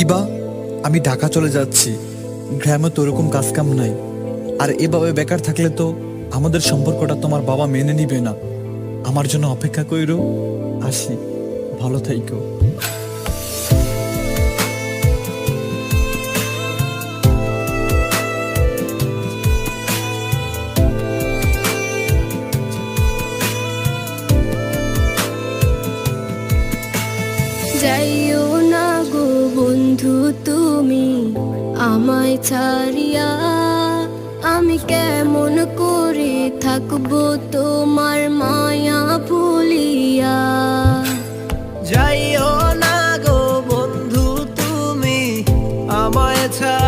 ইবা, আমি ঢাকা চলে যাচ্ছি। গ্রামে তো ওরকম কাজকাম নাই। আর এভাবে বেকার থাকলে তো আমাদের সম্পর্কটা তোমার বাবা মেনে নিবে না। আমার জন্য অপেক্ষা কইরো। আসি, ভালো থাইকো। যাইও না গো বন্ধু তুমি আমায় ছাড়িয়া, আমি কেমন করে থাকবো তোমার মায়া ভুলিয়া। যাইও না গো বন্ধু তুমি আমায় ছাড়িয়া,